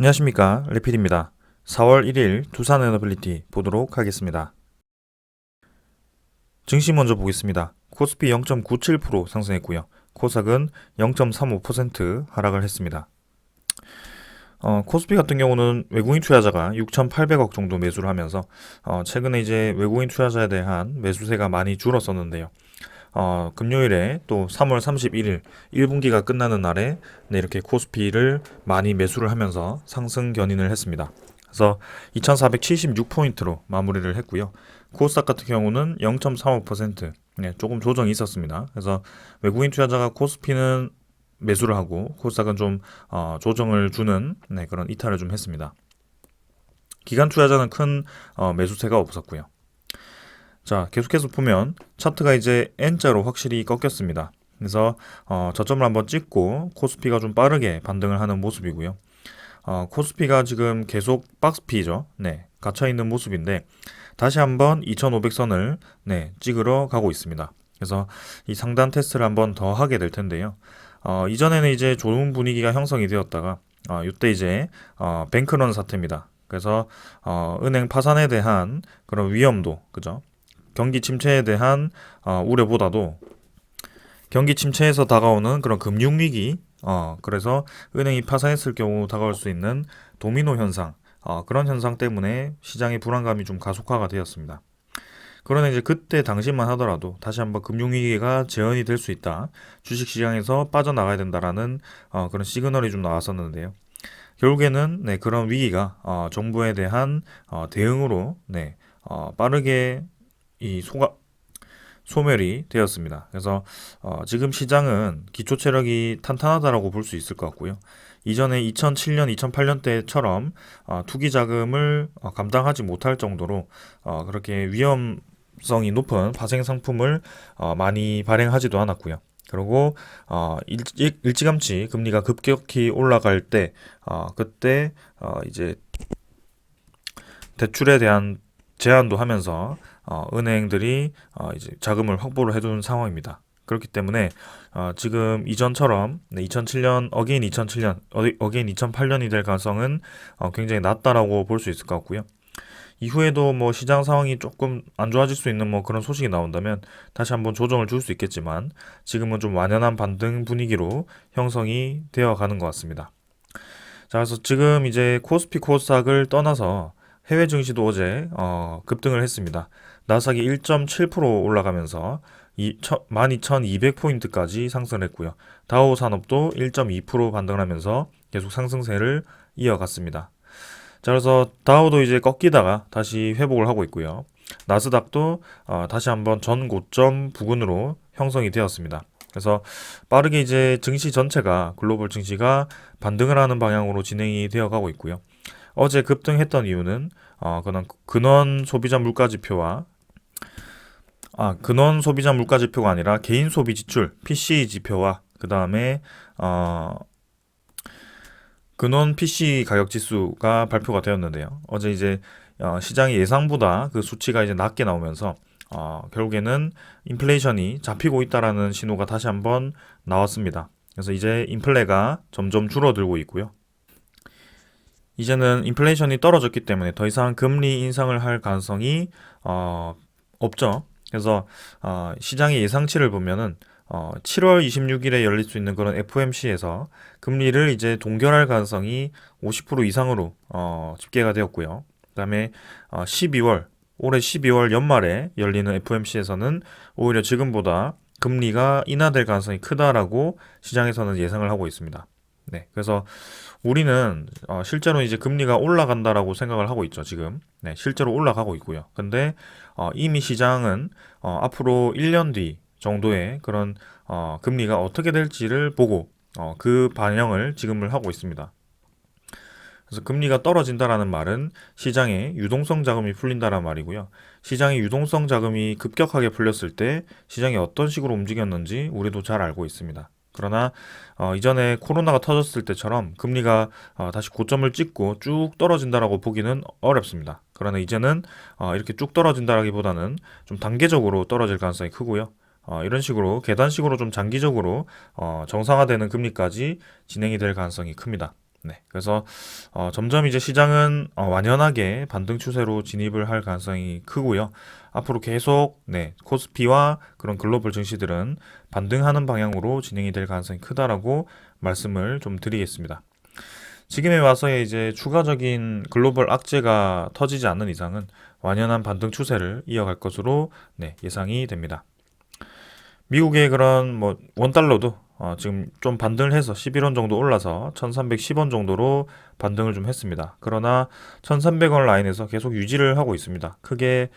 안녕하십니까, 레필입니다. 4월 1일 두산에너빌리티 보도록 하겠습니다. 증시 먼저 보겠습니다. 코스피 0.97% 상승했고요. 코스닥은 0.35% 하락을 했습니다. 코스피 같은 경우는 외국인 투자자가 6,800억 정도 매수를 하면서 최근에 이제 외국인 투자자에 대한 매수세가 많이 줄었었는데요. 금요일에 또 3월 31일 1분기가 끝나는 날에 네, 이렇게 코스피를 많이 매수를 하면서 상승 견인을 했습니다. 그래서 2476포인트로 마무리를 했고요. 코스닥 같은 경우는 0.35% 네, 조금 조정이 있었습니다. 그래서 외국인 투자자가 코스피는 매수를 하고 코스닥은 좀 조정을 주는 네, 그런 이탈을 좀 했습니다. 기관 투자자는 큰 매수세가 없었고요. 자, 계속해서 보면 차트가 이제 N자로 확실히 꺾였습니다. 그래서 저점을 한번 찍고 코스피가 좀 빠르게 반등을 하는 모습이고요. 코스피가 지금 계속 박스피죠. 네, 갇혀 있는 모습인데 다시 한번 2,500선을 네, 찍으러 가고 있습니다. 그래서 이 상단 테스트를 한번 더 하게 될 텐데요. 이전에는 이제 좋은 분위기가 형성이 되었다가 이때 이제 뱅크런 사태입니다. 그래서 은행 파산에 대한 그런 위험도 그죠? 경기 침체에 대한 우려보다도 경기 침체에서 다가오는 그런 금융위기, 그래서 은행이 파산했을 경우 다가올 수 있는 도미노 현상, 그런 현상 때문에 시장의 불안감이 좀 가속화가 되었습니다. 그러나 이제 그때 당시만 하더라도 다시 한번 금융위기가 재현이 될 수 있다. 주식시장에서 빠져나가야 된다라는 그런 시그널이 좀 나왔었는데요. 결국에는 네, 그런 위기가 정부에 대한 대응으로 네, 빠르게 이 소멸이 되었습니다. 그래서 지금 시장은 기초 체력이 탄탄하다라고 볼 수 있을 것 같고요. 이전에 2007년, 2008년 때처럼 투기 자금을 감당하지 못할 정도로 그렇게 위험성이 높은 파생 상품을 많이 발행하지도 않았고요. 그리고 일찌감치 금리가 급격히 올라갈 때 그때 이제 대출에 대한 제한도 하면서 은행들이 이제 자금을 확보를 해두는 상황입니다. 그렇기 때문에 지금 이전처럼 2007년 어게인 2007년 어게인 2008년이 될 가능성은 굉장히 낮다라고 볼 수 있을 것 같고요. 이후에도 뭐 시장 상황이 조금 안 좋아질 수 있는 뭐 그런 소식이 나온다면 다시 한번 조정을 줄 수 있겠지만 지금은 좀 완연한 반등 분위기로 형성이 되어 가는 것 같습니다. 자, 그래서 지금 이제 코스피 코스닥을 떠나서 해외 증시도 어제 급등을 했습니다. 나스닥이 1.7% 올라가면서 12,200포인트까지 상승했고요. 다우 산업도 1.2% 반등을 하면서 계속 상승세를 이어갔습니다. 자, 그래서 다우도 이제 꺾이다가 다시 회복을 하고 있고요. 나스닥도 다시 한번 전 고점 부근으로 형성이 되었습니다. 그래서 빠르게 이제 증시 전체가 글로벌 증시가 반등을 하는 방향으로 진행이 되어 가고 있고요. 어제 급등했던 이유는 근원 소비자 물가 지표와 근원 소비자 물가 지표가 아니라 개인 소비 지출 PCE 지표와 그 다음에 근원 PC 가격 지수가 발표가 되었는데요. 어제 이제 시장의 예상보다 그 수치가 이제 낮게 나오면서 결국에는 인플레이션이 잡히고 있다라는 신호가 다시 한번 나왔습니다. 그래서 이제 인플레가 점점 줄어들고 있고요. 이제는 인플레이션이 떨어졌기 때문에 더 이상 금리 인상을 할 가능성이 없죠. 그래서 시장의 예상치를 보면은 7월 26일에 열릴 수 있는 그런 FOMC에서 금리를 이제 동결할 가능성이 50% 이상으로 집계가 되었고요. 그다음에 12월 올해 12월 연말에 열리는 FOMC에서는 오히려 지금보다 금리가 인하될 가능성이 크다라고 시장에서는 예상을 하고 있습니다. 네, 그래서 우리는 실제로 이제 금리가 올라간다라고 생각을 하고 있죠, 지금. 네, 실제로 올라가고 있고요. 근데 이미 시장은 앞으로 1년 뒤 정도의 그런 금리가 어떻게 될지를 보고 그 반영을 지금을 하고 있습니다. 그래서 금리가 떨어진다라는 말은 시장에 유동성 자금이 풀린다라는 말이고요. 시장에 유동성 자금이 급격하게 풀렸을 때 시장이 어떤 식으로 움직였는지 우리도 잘 알고 있습니다. 그러나 이전에 코로나가 터졌을 때처럼 금리가 다시 고점을 찍고 쭉 떨어진다라고 보기는 어렵습니다. 그러나 이제는 이렇게 쭉 떨어진다라기보다는 좀 단계적으로 떨어질 가능성이 크고요. 이런 식으로 계단식으로 좀 장기적으로 정상화되는 금리까지 진행이 될 가능성이 큽니다. 네, 그래서 점점 이제 시장은 완연하게 반등 추세로 진입을 할 가능성이 크고요. 앞으로 계속 네, 코스피와 그런 글로벌 증시들은 반등하는 방향으로 진행이 될 가능성이 크다라고 말씀을 좀 드리겠습니다. 지금에 와서의 이제 추가적인 글로벌 악재가 터지지 않는 이상은 완연한 반등 추세를 이어갈 것으로 네, 예상이 됩니다. 미국의 그런 뭐 원달러도 지금 좀 반등을 해서 11원 정도 올라서 1310원 정도로 반등을 좀 했습니다. 그러나 1300원 라인에서 계속 유지를 하고 있습니다. 크게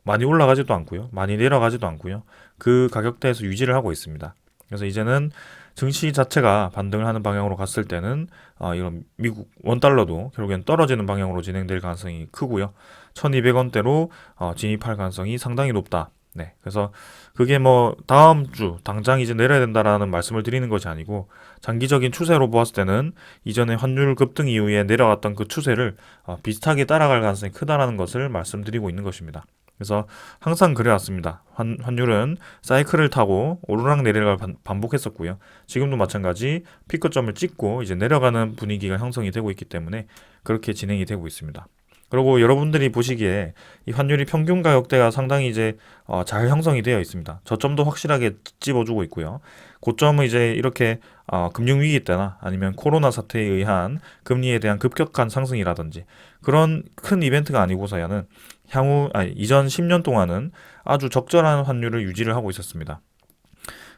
많이 올라가지도 않고요. 많이 내려가지도 않고요. 그 가격대에서 유지를 하고 있습니다. 그래서 이제는 증시 자체가 반등을 하는 방향으로 갔을 때는 이런 미국 원달러도 결국엔 떨어지는 방향으로 진행될 가능성이 크고요. 1200원대로 진입할 가능성이 상당히 높다. 네, 그래서 그게 뭐 다음 주 당장 이제 내려야 된다라는 말씀을 드리는 것이 아니고 장기적인 추세로 보았을 때는 이전에 환율 급등 이후에 내려갔던 그 추세를 비슷하게 따라갈 가능성이 크다라는 것을 말씀드리고 있는 것입니다. 그래서 항상 그래왔습니다. 환율은 사이클을 타고 오르락내리락을 반복했었고요. 지금도 마찬가지 피크점을 찍고 이제 내려가는 분위기가 형성이 되고 있기 때문에 그렇게 진행이 되고 있습니다. 그리고 여러분들이 보시기에 이 환율이 평균 가격대가 상당히 이제 잘 형성이 되어 있습니다. 저점도 확실하게 찝어주고 있고요. 고점은 이제 이렇게 금융위기 때나 아니면 코로나 사태에 의한 금리에 대한 급격한 상승이라든지 그런 큰 이벤트가 아니고서야는 이전 10년 동안은 아주 적절한 환율을 유지를 하고 있었습니다.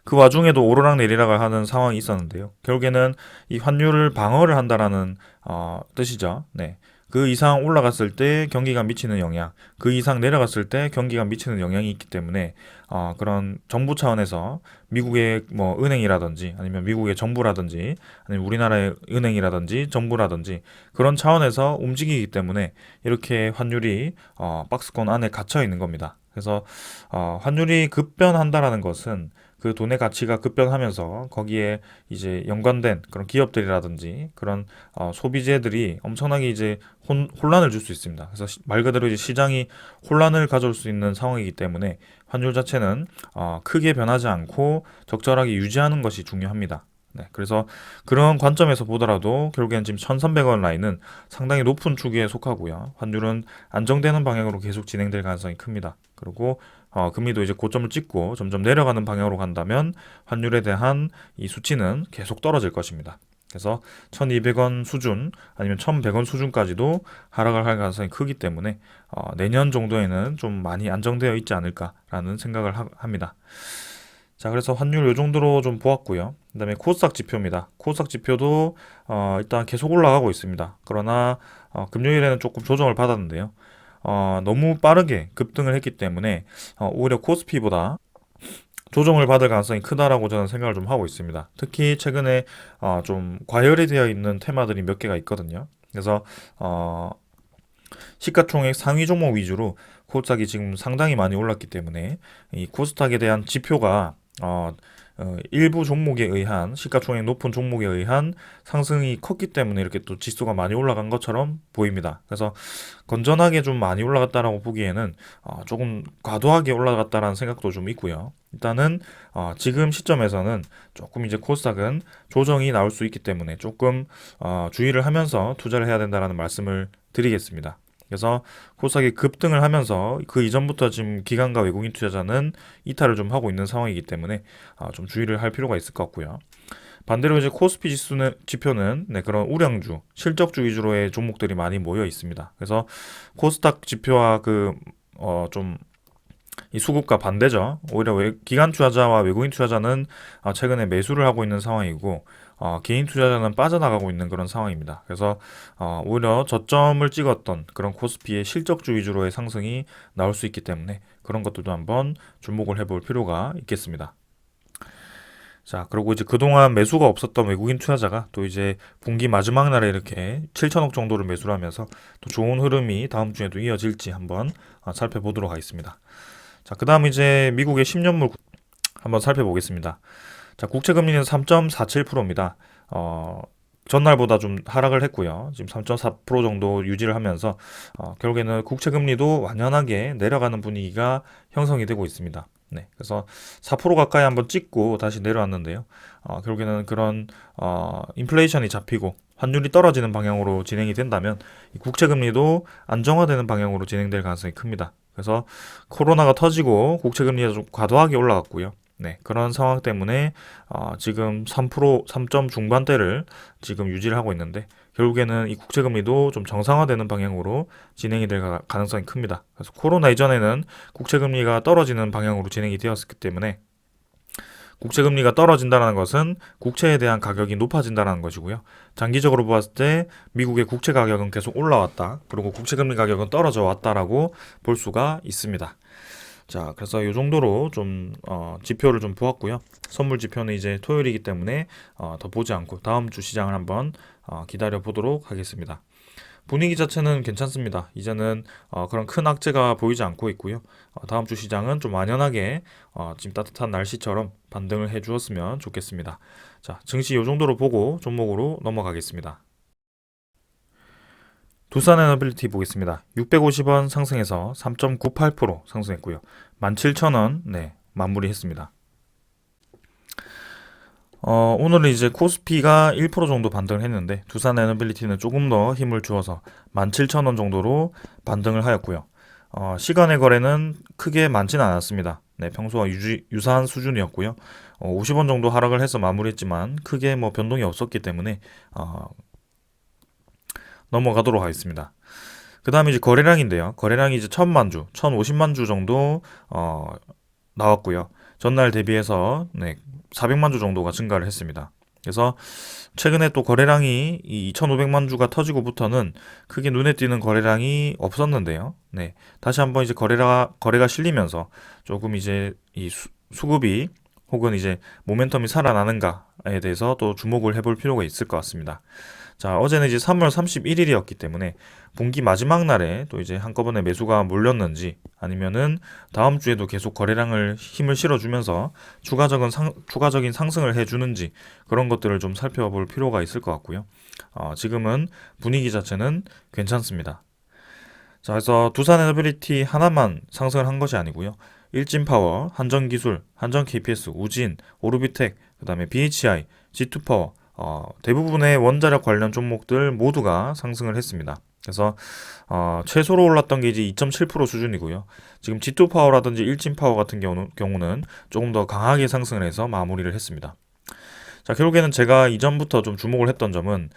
그 와중에도 오르락내리락을 하는 상황이 있었는데요. 결국에는 이 환율을 방어를 한다라는 뜻이죠. 네. 그 이상 올라갔을 때 경기가 미치는 영향, 그 이상 내려갔을 때 경기가 미치는 영향이 있기 때문에 그런 정부 차원에서 미국의 뭐 은행이라든지 아니면 미국의 정부라든지 아니면 우리나라의 은행이라든지 정부라든지 그런 차원에서 움직이기 때문에 이렇게 환율이 박스권 안에 갇혀 있는 겁니다. 그래서 환율이 급변한다라는 것은 그 돈의 가치가 급변하면서 거기에 이제 연관된 그런 기업들이라든지 그런 소비재들이 엄청나게 이제 혼란을 줄 수 있습니다. 그래서 말 그대로 이제 시장이 혼란을 가져올 수 있는 상황이기 때문에 환율 자체는 크게 변하지 않고 적절하게 유지하는 것이 중요합니다. 네, 그래서 그런 관점에서 보더라도 결국엔 지금 1,300원 라인은 상당히 높은 축에 속하고요. 환율은 안정되는 방향으로 계속 진행될 가능성이 큽니다. 그리고 금리도 이제 고점을 찍고 점점 내려가는 방향으로 간다면 환율에 대한 이 수치는 계속 떨어질 것입니다. 그래서 1,200원 수준 아니면 1,100원 수준까지도 하락을 할 가능성이 크기 때문에 내년 정도에는 좀 많이 안정되어 있지 않을까라는 생각을 합니다. 자, 그래서 환율 요 정도로 좀 보았고요. 그다음에 코스닥 지표입니다. 코스닥 지표도 일단 계속 올라가고 있습니다. 그러나 금요일에는 조금 조정을 받았는데요. 너무 빠르게 급등을 했기 때문에 오히려 코스피보다 조정을 받을 가능성이 크다라고 저는 생각을 좀 하고 있습니다. 특히 최근에 좀 과열이 되어 있는 테마들이 몇 개가 있거든요. 그래서 시가총액 상위 종목 위주로 코스닥이 지금 상당히 많이 올랐기 때문에 이 코스닥에 대한 지표가 일부 종목에 의한 시가총액 높은 종목에 의한 상승이 컸기 때문에 이렇게 또 지수가 많이 올라간 것처럼 보입니다. 그래서 건전하게 좀 많이 올라갔다라고 보기에는 조금 과도하게 올라갔다라는 생각도 좀 있고요. 일단은 지금 시점에서는 조금 이제 코스닥은 조정이 나올 수 있기 때문에 조금 주의를 하면서 투자를 해야 된다라는 말씀을 드리겠습니다. 그래서 코스닥이 급등을 하면서 그 이전부터 지금 기관과 외국인 투자자는 이탈을 좀 하고 있는 상황이기 때문에 좀 주의를 할 필요가 있을 것 같고요. 반대로 이제 코스피 지표는 네, 그런 우량주, 실적주 위주로의 종목들이 많이 모여 있습니다. 그래서 코스닥 지표와 좀 이 수급과 반대죠. 오히려 기관 투자자와 외국인 투자자는 최근에 매수를 하고 있는 상황이고 개인 투자자는 빠져나가고 있는 그런 상황입니다. 그래서 오히려 저점을 찍었던 그런 코스피의 실적주 위주로의 상승이 나올 수 있기 때문에 그런 것들도 한번 주목을 해볼 필요가 있겠습니다. 자, 그리고 이제 그동안 매수가 없었던 외국인 투자자가 또 이제 분기 마지막 날에 이렇게 7천억 정도를 매수를 하면서 또 좋은 흐름이 다음 주에도 이어질지 한번 살펴보도록 하겠습니다. 자, 그 다음 이제 미국의 10년물 한번 살펴보겠습니다. 자, 국채금리는 3.47%입니다. 전날보다 좀 하락을 했고요. 지금 3.4% 정도 유지를 하면서 결국에는 국채금리도 완연하게 내려가는 분위기가 형성이 되고 있습니다. 네, 그래서 4% 가까이 한번 찍고 다시 내려왔는데요. 결국에는 그런 인플레이션이 잡히고 환율이 떨어지는 방향으로 진행이 된다면 이 국채 금리도 안정화되는 방향으로 진행될 가능성이 큽니다. 그래서 코로나가 터지고 국채 금리가 좀 과도하게 올라갔고요. 네, 그런 상황 때문에 지금 3점 중반대를 지금 유지를 하고 있는데 결국에는 이 국채 금리도 좀 정상화되는 방향으로 진행이 될 가능성이 큽니다. 그래서 코로나 이전에는 국채 금리가 떨어지는 방향으로 진행이 되었기 때문에 국채 금리가 떨어진다는 것은 국채에 대한 가격이 높아진다는 것이고요. 장기적으로 봤을 때 미국의 국채 가격은 계속 올라왔다. 그리고 국채 금리 가격은 떨어져 왔다라고 볼 수가 있습니다. 자, 그래서 이 정도로 좀 지표를 좀 보았고요. 선물 지표는 이제 토요일이기 때문에 더 보지 않고 다음 주 시장을 한번 기다려 보도록 하겠습니다. 분위기 자체는 괜찮습니다. 이제는 그런 큰 악재가 보이지 않고 있고요. 다음 주 시장은 좀 완연하게 지금 따뜻한 날씨처럼 반등을 해주었으면 좋겠습니다. 자, 증시 이 정도로 보고 종목으로 넘어가겠습니다. 두산에너빌리티 보겠습니다. 650원 상승해서 3.98% 상승했고요. 17,000원 네, 마무리했습니다. 오늘은 이제 코스피가 1% 정도 반등을 했는데 두산에너빌리티는 조금 더 힘을 주어서 17,000원 정도로 반등을 하였고요. 시간의 거래는 크게 많지는 않았습니다. 네, 평소와 유사한 수준이었고요. 50원 정도 하락을 해서 마무리했지만 크게 뭐 변동이 없었기 때문에 넘어가도록 하겠습니다. 그 다음에 이제 거래량인데요. 거래량이 이제 1000만 주, 1050만 주 정도 나왔고요. 전날 대비해서 네, 400만 주 정도가 증가를 했습니다. 그래서 최근에 또 거래량이 이 2,500만 주가 터지고부터는 크게 눈에 띄는 거래량이 없었는데요. 네, 다시 한번 이제 거래가 실리면서 조금 이제 이 수급이 혹은 이제 모멘텀이 살아나는가에 대해서 또 주목을 해볼 필요가 있을 것 같습니다. 자, 어제는 이제 3월 31일이었기 때문에 분기 마지막 날에 또 이제 한꺼번에 매수가 몰렸는지 아니면은 다음 주에도 계속 거래량을 힘을 실어주면서 추가적인 상승을 해주는지 그런 것들을 좀 살펴볼 필요가 있을 것 같고요. 지금은 분위기 자체는 괜찮습니다. 자, 그래서 두산에너빌리티 하나만 상승을 한 것이 아니고요. 일진파워, 한전기술, 한전 KPS, 우진, 오르비텍, 그 다음에 BHI, G2파워 대부분의 원자력 관련 종목들 모두가 상승을 했습니다. 그래서 최소로 올랐던 게 이제 2.7% 수준이고요. 지금 G2파워라든지 일진파워 같은 경우는 조금 더 강하게 상승을 해서 마무리를 했습니다. 자, 결국에는 제가 이전부터 좀 주목을 했던 점은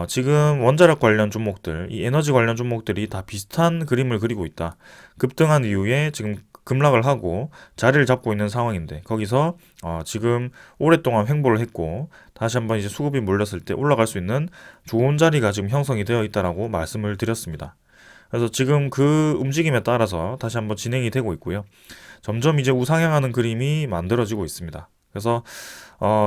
지금 원자력 관련 종목들, 이 에너지 관련 종목들이 다 비슷한 그림을 그리고 있다. 급등한 이후에 지금 급락을 하고 자리를 잡고 있는 상황인데 거기서 지금 오랫동안 횡보를 했고 다시 한번 이제 수급이 몰렸을 때 올라갈 수 있는 좋은 자리가 지금 형성이 되어 있다라고 말씀을 드렸습니다. 그래서 지금 그 움직임에 따라서 다시 한번 진행이 되고 있고요. 점점 이제 우상향하는 그림이 만들어지고 있습니다. 그래서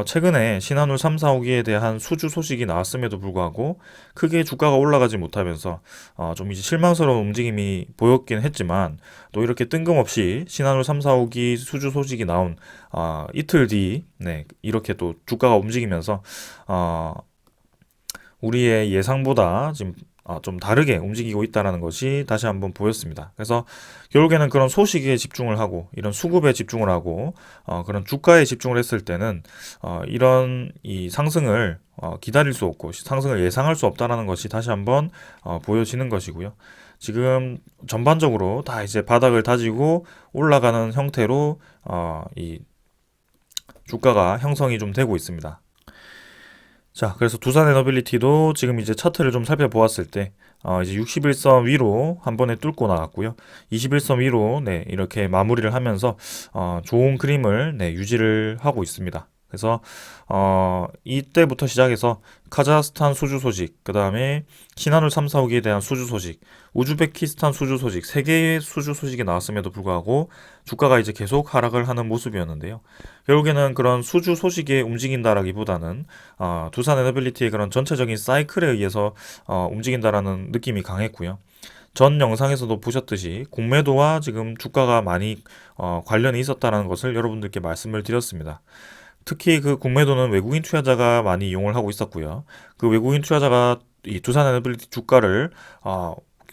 최근에 신한울 3, 4호기에 대한 수주 소식이 나왔음에도 불구하고 크게 주가가 올라가지 못하면서 좀 이제 실망스러운 움직임이 보였긴 했지만 또 이렇게 뜬금없이 신한울 3, 4호기 수주 소식이 나온 이틀 뒤 네, 이렇게 또 주가가 움직이면서 우리의 예상보다 지금 좀 다르게 움직이고 있다는 것이 다시 한번 보였습니다. 그래서 결국에는 그런 소식에 집중을 하고 이런 수급에 집중을 하고 그런 주가에 집중을 했을 때는 이런 이 상승을 기다릴 수 없고 상승을 예상할 수 없다는 것이 다시 한번 보여지는 것이고요. 지금 전반적으로 다 이제 바닥을 다지고 올라가는 형태로 이 주가가 형성이 좀 되고 있습니다. 자, 그래서 두산에너빌리티도 지금 이제 차트를 좀 살펴보았을 때, 이제 61선 위로 한 번에 뚫고 나갔고요. 21선 위로, 네, 이렇게 마무리를 하면서, 좋은 그림을, 네, 유지를 하고 있습니다. 그래서, 이때부터 시작해서 카자흐스탄 수주 소식, 그 다음에 신한울 3, 4호기에 대한 수주 소식, 우즈베키스탄 수주 소식, 세 개의 수주 소식이 나왔음에도 불구하고 주가가 이제 계속 하락을 하는 모습이었는데요. 결국에는 그런 수주 소식에 움직인다라기보다는 두산 에너빌리티의 그런 전체적인 사이클에 의해서 움직인다라는 느낌이 강했고요. 전 영상에서도 보셨듯이 공매도와 지금 주가가 많이 관련이 있었다는 것을 여러분들께 말씀을 드렸습니다. 특히 그 공매도는 외국인 투자자가 많이 이용을 하고 있었고요. 그 외국인 투자자가 이 두산 에너빌리티 주가를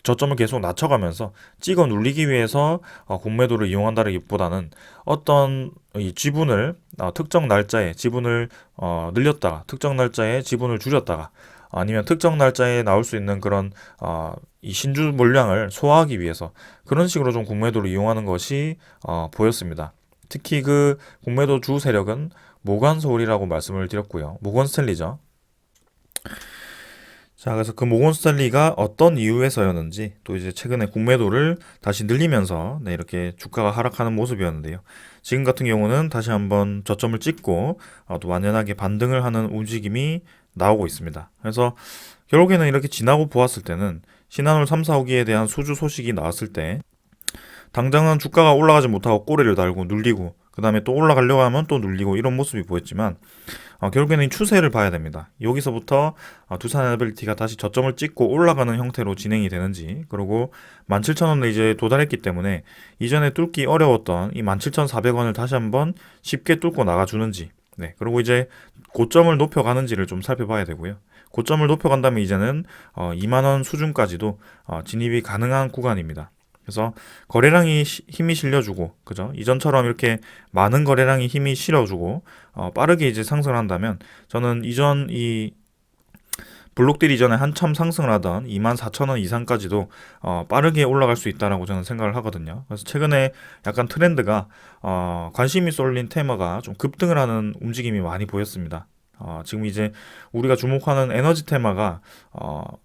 저점을 계속 낮춰가면서 찍어 눌리기 위해서 공매도를 이용한다기보다는 어떤 이 지분을 특정 날짜에 지분을 늘렸다가 특정 날짜에 지분을 줄였다가 아니면 특정 날짜에 나올 수 있는 그런 이 신주 물량을 소화하기 위해서 그런 식으로 좀 공매도를 이용하는 것이 보였습니다. 특히 그 공매도 주 세력은 모건 서울이라고 말씀을 드렸고요. 모건 스탠리죠. 자, 그래서 그 모건 스탠리가 어떤 이유에서였는지 또 이제 최근에 공매도를 다시 늘리면서 네, 이렇게 주가가 하락하는 모습이었는데요. 지금 같은 경우는 다시 한번 저점을 찍고 또 완연하게 반등을 하는 움직임이 나오고 있습니다. 그래서 결국에는 이렇게 지나고 보았을 때는 신한울 3, 4호기에 대한 수주 소식이 나왔을 때 당장은 주가가 올라가지 못하고 꼬리를 달고 눌리고 그 다음에 또 올라가려고 하면 또 눌리고 이런 모습이 보였지만 결국에는 이 추세를 봐야 됩니다. 여기서부터 두산 에너빌리티가 다시 저점을 찍고 올라가는 형태로 진행이 되는지 그리고 17,000원을 이제 도달했기 때문에 이전에 뚫기 어려웠던 이 17,400원을 다시 한번 쉽게 뚫고 나가주는지 네, 그리고 이제 고점을 높여가는지를 좀 살펴봐야 되고요. 고점을 높여간다면 이제는 2만원 수준까지도 진입이 가능한 구간입니다. 그래서 거래량이 힘이 실려주고, 그죠? 이전처럼 이렇게 많은 거래량이 힘이 실어주고, 빠르게 이제 상승을 한다면, 저는 이전 이 블록딜 이전에 한참 상승을 하던 24,000원 이상까지도 빠르게 올라갈 수 있다라고 저는 생각을 하거든요. 그래서 최근에 약간 트렌드가 관심이 쏠린 테마가 좀 급등을 하는 움직임이 많이 보였습니다. 지금 이제 우리가 주목하는 에너지 테마가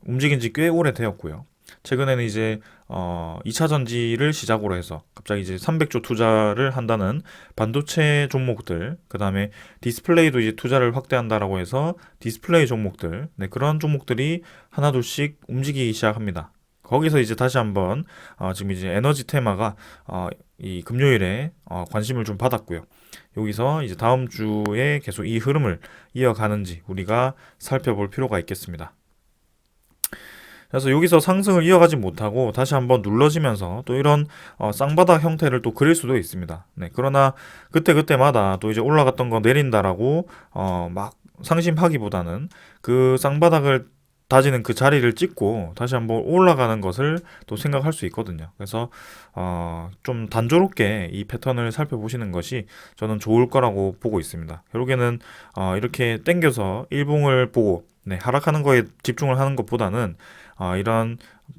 움직인 지 꽤 오래 되었고요. 최근에는 이제 2차 전지를 시작으로 해서 갑자기 이제 300조 투자를 한다는 반도체 종목들, 그 다음에 디스플레이도 이제 투자를 확대한다라고 해서 디스플레이 종목들, 네, 그런 종목들이 하나둘씩 움직이기 시작합니다. 거기서 이제 다시 한번 지금 이제 에너지 테마가 이 금요일에 관심을 좀 받았고요. 여기서 이제 다음 주에 계속 이 흐름을 이어가는지 우리가 살펴볼 필요가 있겠습니다. 그래서 여기서 상승을 이어가지 못하고 다시 한번 눌러지면서 또 이런 쌍바닥 형태를 또 그릴 수도 있습니다. 네, 그러나 그때그때마다 또 이제 올라갔던 거 내린다라고 막 상심하기보다는 그 쌍바닥을 다지는 그 자리를 찍고 다시 한번 올라가는 것을 또 생각할 수 있거든요. 그래서 좀 단조롭게 이 패턴을 살펴보시는 것이 저는 좋을 거라고 보고 있습니다. 결국에는 이렇게 땡겨서 일봉을 보고 네, 하락하는 거에 집중을 하는 것보다는 이런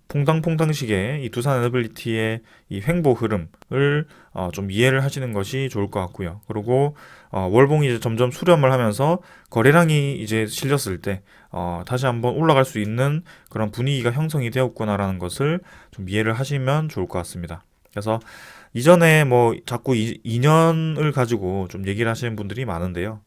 퐁당퐁당식의 이 두산 에너빌리티의 이 횡보 흐름을 좀 이해를 하시는 것이 좋을 것 같고요. 그리고 월봉이 이제 점점 수렴을 하면서 거래량이 이제 실렸을 때 다시 한번 올라갈 수 있는 그런 분위기가 형성이 되었구나라는 것을 좀 이해를 하시면 좋을 것 같습니다. 그래서 이전에 뭐 자꾸 2년을 가지고 좀 얘기를 하시는 분들이 많은데요.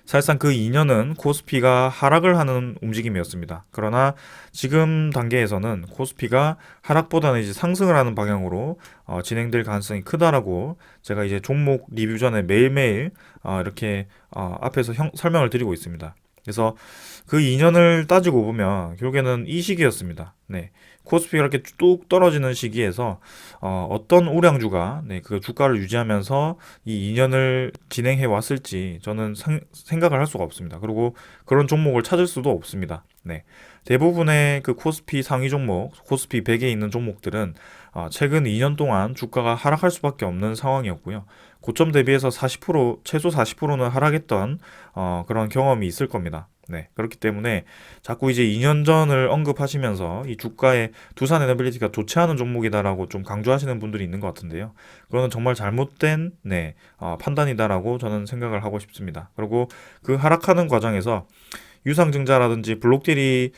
사실상 그 2년은 코스피가 하락을 하는 움직임이었습니다. 그러나 지금 단계에서는 코스피가 하락보다는 이제 상승을 하는 방향으로 진행될 가능성이 크다라고 제가 이제 종목 리뷰 전에 매일매일 이렇게 앞에서 설명을 드리고 있습니다. 그래서 그 2년을 따지고 보면 결국에는 이 시기였습니다. 네. 코스피가 이렇게 뚝 떨어지는 시기에서 어떤 우량주가 네, 그 주가를 유지하면서 이 2년을 진행해 왔을지 저는 생각을 할 수가 없습니다. 그리고 그런 종목을 찾을 수도 없습니다. 네. 대부분의 그 코스피 상위 종목, 코스피 100에 있는 종목들은 최근 2년 동안 주가가 하락할 수밖에 없는 상황이었고요. 고점 대비해서 40%, 최소 40%는 하락했던 그런 경험이 있을 겁니다. 네, 그렇기 때문에 자꾸 이제 2년 전을 언급하시면서 이 주가의 두산 에너빌리티가 좋지 않은 종목이다라고 좀 강조하시는 분들이 있는 것 같은데요. 그거는 정말 잘못된 네, 판단이다라고 저는 생각을 하고 싶습니다. 그리고 그 하락하는 과정에서 유상증자라든지 블록딜이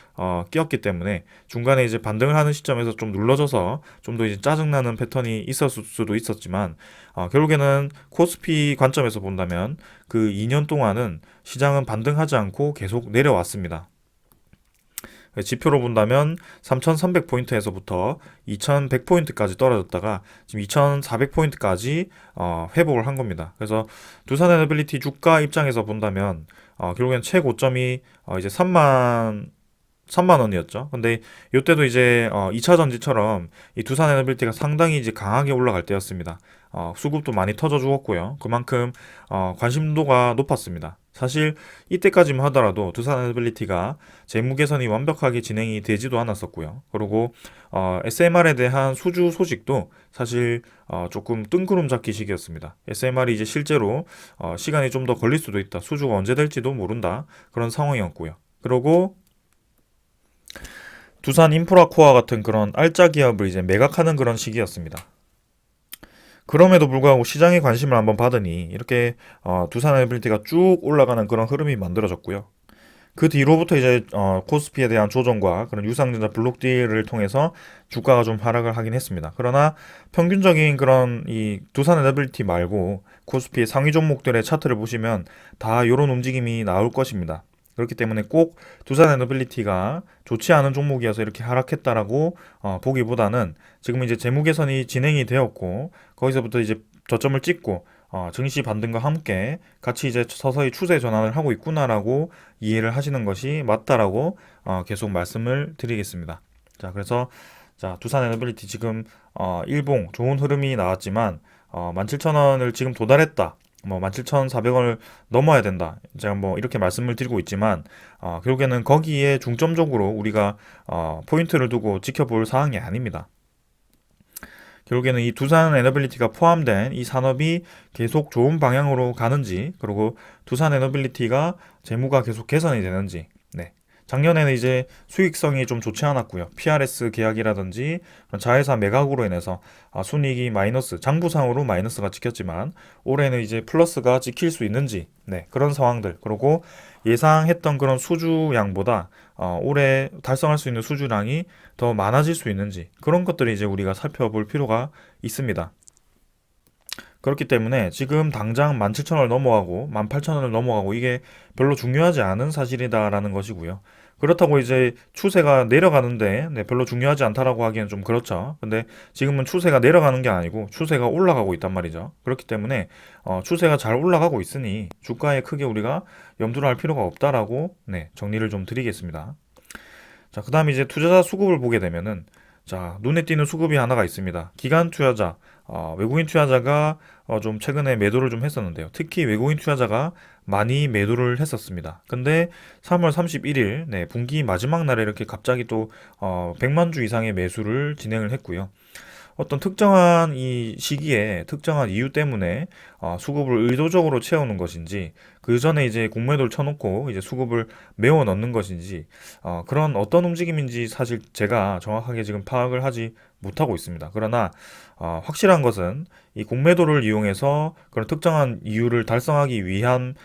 끼었기 때문에 중간에 이제 반등을 하는 시점에서 좀 눌러져서 좀 더 이제 짜증나는 패턴이 있었을 수도 있었지만 결국에는 코스피 관점에서 본다면 그 2년 동안은 시장은 반등하지 않고 계속 내려왔습니다. 지표로 본다면 3,300포인트에서부터 2,100포인트까지 떨어졌다가 지금 2,400포인트까지 회복을 한 겁니다. 그래서 두산 에너빌리티 주가 입장에서 본다면 결국엔 최고점이 이제 3만 원이었죠. 근데 이때도 이제 2차 전지처럼 이 두산 에너빌리티가 상당히 이제 강하게 올라갈 때였습니다. 수급도 많이 터져 주었고요. 그만큼 관심도가 높았습니다. 사실 이때까지만 하더라도 두산 에너빌리티가 재무 개선이 완벽하게 진행이 되지도 않았었고요. 그리고 SMR에 대한 수주 소식도 사실 조금 뜬구름 잡기 시기였습니다. SMR이 이제 실제로 시간이 좀 더 걸릴 수도 있다. 수주가 언제 될지도 모른다. 그런 상황이었고요. 그리고 두산 인프라코어 같은 그런 알짜 기업을 이제 매각하는 그런 시기였습니다. 그럼에도 불구하고 시장의 관심을 한번 받으니 이렇게 두산 에너빌리티가 쭉 올라가는 그런 흐름이 만들어졌고요. 그 뒤로부터 이제 코스피에 대한 조정과 그런 유상증자 블록 딜을 통해서 주가가 좀 하락을 하긴 했습니다. 그러나 평균적인 그런 이 두산 에너빌리티 말고 코스피의 상위 종목들의 차트를 보시면 다 이런 움직임이 나올 것입니다. 그렇기 때문에 꼭 두산 에너빌리티가 좋지 않은 종목이어서 이렇게 하락했다라고 보기보다는 지금 이제 재무 개선이 진행이 되었고 거기서부터 이제 저점을 찍고 증시 반등과 함께 같이 이제 서서히 추세 전환을 하고 있구나라고 이해를 하시는 것이 맞다라고 계속 말씀을 드리겠습니다. 자, 그래서 자, 두산 에너빌리티 지금 일봉 좋은 흐름이 나왔지만 17,000원을 지금 도달했다. 뭐 17,400원을 넘어야 된다. 제가 뭐 이렇게 말씀을 드리고 있지만 결국에는 거기에 중점적으로 우리가 포인트를 두고 지켜볼 사항이 아닙니다. 결국에는 이 두산 에너빌리티가 포함된 이 산업이 계속 좋은 방향으로 가는지, 그리고 두산 에너빌리티가 재무가 계속 개선이 되는지, 네. 작년에는 이제 수익성이 좀 좋지 않았고요. PRS 계약이라든지 자회사 매각으로 인해서 순이익이 마이너스, 장부상으로 마이너스가 찍혔지만 올해는 이제 플러스가 찍힐 수 있는지, 네, 그런 상황들. 그리고 예상했던 그런 수주량보다 올해 달성할 수 있는 수주량이 더 많아질 수 있는지, 그런 것들을 이제 우리가 살펴볼 필요가 있습니다. 그렇기 때문에 지금 당장 17,000원을 넘어가고 18,000원을 넘어가고 이게 별로 중요하지 않은 사실이다라는 것이고요. 그렇다고 이제 추세가 내려가는데 네, 별로 중요하지 않다라고 하기엔 좀 그렇죠. 근데 지금은 추세가 내려가는 게 아니고 추세가 올라가고 있단 말이죠. 그렇기 때문에 추세가 잘 올라가고 있으니 주가에 크게 우리가 염두를 할 필요가 없다라고 네, 정리를 좀 드리겠습니다. 자, 그 다음에 이제 투자자 수급을 보게 되면은 자, 눈에 띄는 수급이 하나가 있습니다. 기관 투자자, 외국인 투자자가 좀 최근에 매도를 좀 했었는데요. 특히 외국인 투자자가 많이 매도를 했었습니다. 근데 3월 31일, 네, 분기 마지막 날에 이렇게 갑자기 또 100만 주 이상의 매수를 진행을 했고요. 어떤 특정한 이 시기에 특정한 이유 때문에 수급을 의도적으로 채우는 것인지 그 전에 이제 공매도를 쳐놓고 이제 수급을 메워 넣는 것인지 그런 어떤 움직임인지 사실 제가 정확하게 지금 파악을 하지 못하고 있습니다. 그러나 확실한 것은 이 공매도를 이용해서 그런 특정한 이유를 달성하기 위한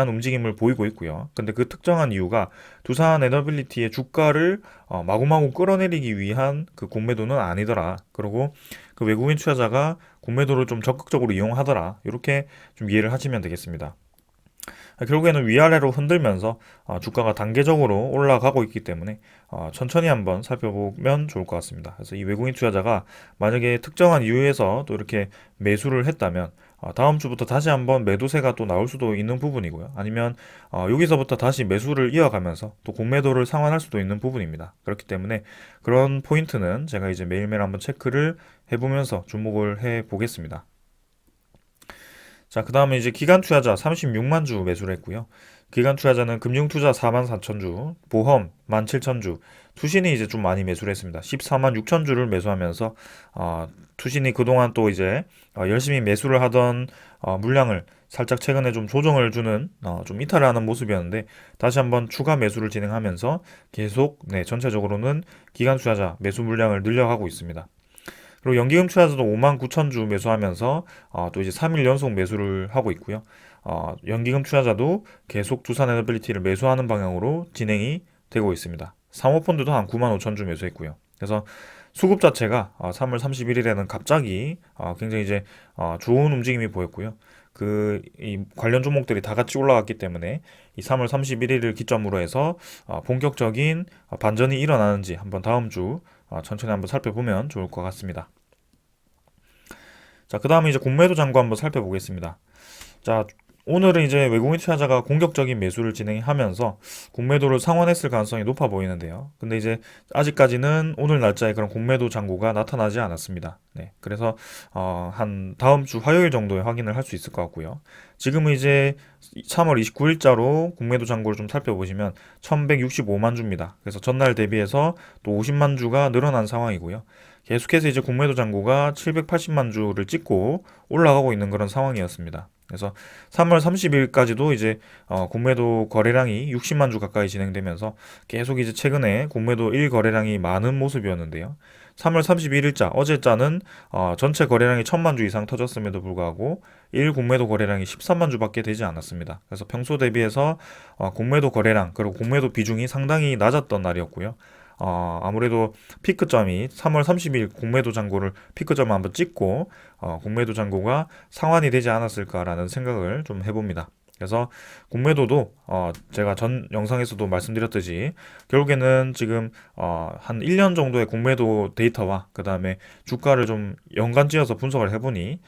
움직임을 보이고 있고요. 근데 그 특정한 이유가 두산 에너빌리티의 주가를 마구마구 끌어내리기 위한 그 공매도는 아니더라. 그리고 그 외국인 투자자가 공매도를 좀 적극적으로 이용하더라. 이렇게 좀 이해를 하시면 되겠습니다. 결국에는 위아래로 흔들면서 주가가 단계적으로 올라가고 있기 때문에 천천히 한번 살펴보면 좋을 것 같습니다. 그래서 이 외국인 투자자가 만약에 특정한 이유에서 또 이렇게 매수를 했다면 다음 주부터 다시 한번 매도세가 또 나올 수도 있는 부분이고요. 아니면 여기서부터 다시 매수를 이어가면서 또 공매도를 상환할 수도 있는 부분입니다. 그렇기 때문에 그런 포인트는 제가 이제 매일매일 한번 체크를 해보면서 주목을 해보겠습니다. 자, 그 다음에 이제 기관 투자자 36만 주 매수를 했고요. 기관 투자자는 금융투자 4만 4천 주, 보험 17,000주, 투신이 이제 좀 많이 매수를 했습니다. 14만 6천 주를 매수하면서 투신이 그동안 또 이제 열심히 매수를 하던 물량을 살짝 최근에 좀 조정을 주는 좀 이탈을 하는 모습이었는데 다시 한번 추가 매수를 진행하면서 계속 네, 전체적으로는 기관 투자자 매수 물량을 늘려가고 있습니다. 그리고 연기금 투자자도 5만 9천 주 매수하면서 또 이제 3일 연속 매수를 하고 있고요. 연기금 투자자도 계속 두산 에너빌리티를 매수하는 방향으로 진행이 되고 있습니다. 사모펀드도 한 9만 5천 주 매수했고요. 그래서 수급 자체가 3월 31일에는 갑자기 굉장히 이제 좋은 움직임이 보였고요. 이 관련 종목들이 다 같이 올라갔기 때문에 이 3월 31일을 기점으로 해서 본격적인 반전이 일어나는지 한번 다음 주 천천히 한번 살펴보면 좋을 것 같습니다. 자, 그 다음에 이제 공매도 잔고 한번 살펴보겠습니다. 자, 오늘은 이제 외국인 투자자가 공격적인 매수를 진행하면서 공매도를 상환했을 가능성이 높아 보이는데요. 근데 이제 아직까지는 오늘 날짜에 그런 공매도 잔고가 나타나지 않았습니다. 네, 그래서 한 다음 주 화요일 정도에 확인을 할 수 있을 것 같고요. 지금은 이제 3월 29일자로 공매도 잔고를 좀 살펴보시면 1165만 주입니다. 그래서 전날 대비해서 또 50만 주가 늘어난 상황이고요. 계속해서 이제 공매도 잔고가 780만 주를 찍고 올라가고 있는 그런 상황이었습니다. 그래서 3월 30일까지도 이제 공매도 거래량이 60만 주 가까이 진행되면서 계속 이제 최근에 공매도 1거래량이 많은 모습이었는데요. 3월 31일자 어제자는 전체 거래량이 1000만 주 이상 터졌음에도 불구하고 1 공매도 거래량이 13만 주밖에 되지 않았습니다. 그래서 평소 대비해서 공매도 거래량 그리고 공매도 비중이 상당히 낮았던 날이었고요. 아무래도 피크점이 3월 30일 공매도 잔고를 피크점을 한번 찍고 공매도 잔고가 상환이 되지 않았을까라는 생각을 좀 해봅니다. 그래서 공매도도 제가 전 영상에서도 말씀드렸듯이 결국에는 지금 한 1년 정도의 공매도 데이터와 그 다음에 주가를 좀 연간 지어서 분석을 해보니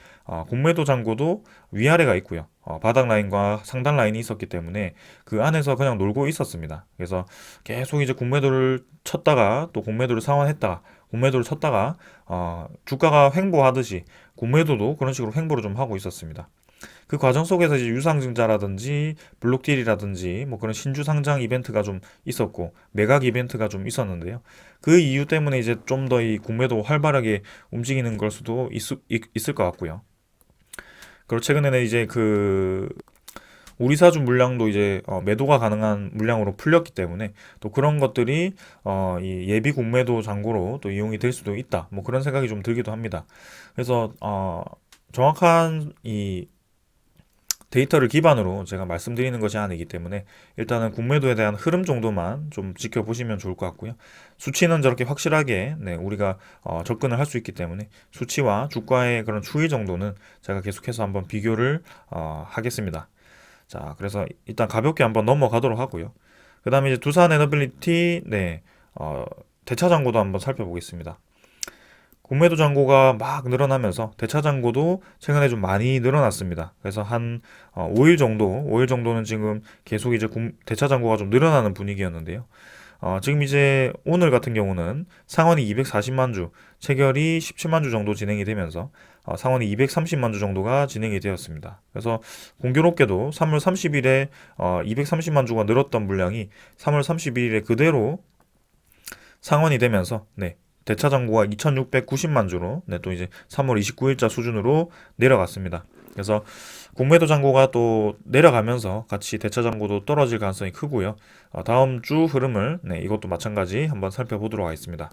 공매도 잔고도 위아래가 있고요. 바닥 라인과 상단 라인이 있었기 때문에 그 안에서 그냥 놀고 있었습니다. 그래서 계속 이제 공매도를 쳤다가 또 공매도를 상환했다가 공매도를 쳤다가 주가가 횡보하듯이 공매도도 그런 식으로 횡보를 좀 하고 있었습니다. 그 과정 속에서 이제 유상증자라든지 블록딜이라든지 뭐 그런 신주 상장 이벤트가 좀 있었고 매각 이벤트가 좀 있었는데요. 그 이유 때문에 이제 좀 더 이 공매도 활발하게 움직이는 걸 수도 있을 것 같고요. 그리고 최근에는 이제 그 우리 사주 물량도 이제 매도가 가능한 물량으로 풀렸기 때문에 또 그런 것들이 이 예비 공매도 잔고로 또 이용이 될 수도 있다. 뭐 그런 생각이 좀 들기도 합니다. 그래서 정확한 이 데이터를 기반으로 제가 말씀드리는 것이 아니기 때문에 일단은 공매도에 대한 흐름 정도만 좀 지켜보시면 좋을 것 같고요. 수치는 저렇게 확실하게 우리가 접근을 할 수 있기 때문에 수치와 주가의 그런 추이 정도는 제가 계속해서 한번 비교를 하겠습니다. 자, 그래서 일단 가볍게 한번 넘어가도록 하고요. 그 다음에 이제 두산 에너빌리티 대차 잔고도 한번 살펴보겠습니다. 공매도 잔고가 막 늘어나면서 대차 잔고도 최근에 좀 많이 늘어났습니다. 그래서 한 5일 정도는 지금 계속 이제 대차 잔고가 좀 늘어나는 분위기였는데요. 지금 이제 오늘 같은 경우는 상원이 240만 주, 체결이 17만 주 정도 진행이 되면서 상원이 230만 주 정도가 진행이 되었습니다. 그래서 공교롭게도 3월 30일에 230만 주가 늘었던 물량이 3월 31일에 그대로 상원이 되면서 대차 잔고가 2,690만 주로 또 이제 3월 29일자 수준으로 내려갔습니다. 그래서 공매도 잔고가 또 내려가면서 같이 대차 잔고도 떨어질 가능성이 크고요. 다음 주 흐름을 이것도 마찬가지 한번 살펴보도록 하겠습니다.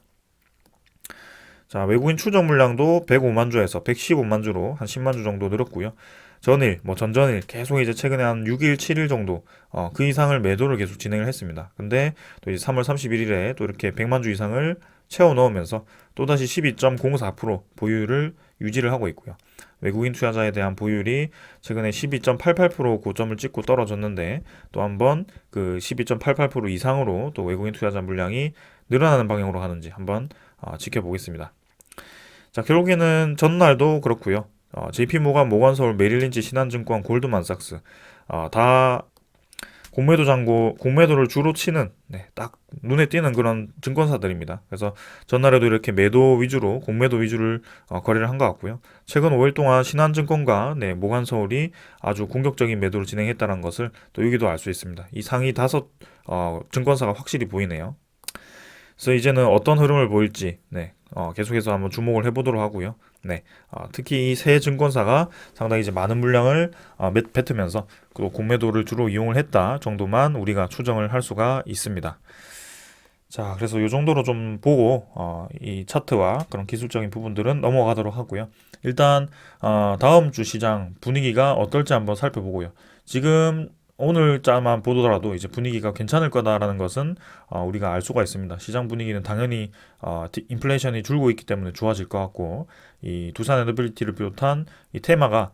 자, 외국인 추정 물량도 105만 주에서 115만 주로 한 10만 주 정도 늘었고요. 전일, 전전일 계속 이제 최근에 한 6일, 7일 정도 그 이상을 매도를 계속 진행을 했습니다. 근데 또 이제 3월 31일에 또 이렇게 100만 주 이상을 채워 넣으면서 또다시 12.04% 보유를 유지를 하고 있고요. 외국인 투자자에 대한 보유율이 최근에 12.88% 고점을 찍고 떨어졌는데 또 한번 그 12.88% 이상으로 또 외국인 투자자 물량이 늘어나는 방향으로 가는지 한번 지켜보겠습니다. 자, 결국에는 전날도 그렇고요. JP모간, 모건서울, 메릴린치, 신한증권, 골드만삭스 다 공매도 잔고, 공매도를 주로 치는 딱 눈에 띄는 그런 증권사들입니다. 그래서 전날에도 이렇게 매도 위주로 공매도 위주를 거래를 한 것 같고요. 최근 5일 동안 신한증권과 모간서울이 아주 공격적인 매도를 진행했다는 것을 또 여기도 알 수 있습니다. 이 상위 5 증권사가 확실히 보이네요. 그래서 이제는 어떤 흐름을 보일지 계속해서 한번 주목을 해보도록 하고요. 특히 이 세 증권사가 상당히 이제 많은 물량을 뱉으면서 그 공매도를 주로 이용을 했다 정도만 우리가 추정을 할 수가 있습니다. 자, 그래서 이 정도로 좀 보고 이 차트와 그런 기술적인 부분들은 넘어가도록 하고요. 일단 다음 주 시장 분위기가 어떨지 한번 살펴보고요. 지금 오늘 자만 보더라도 이제 분위기가 괜찮을 거다라는 것은 우리가 알 수가 있습니다. 시장 분위기는 당연히 인플레이션이 줄고 있기 때문에 좋아질 것 같고 이 두산 에너빌리티를 비롯한 이 테마가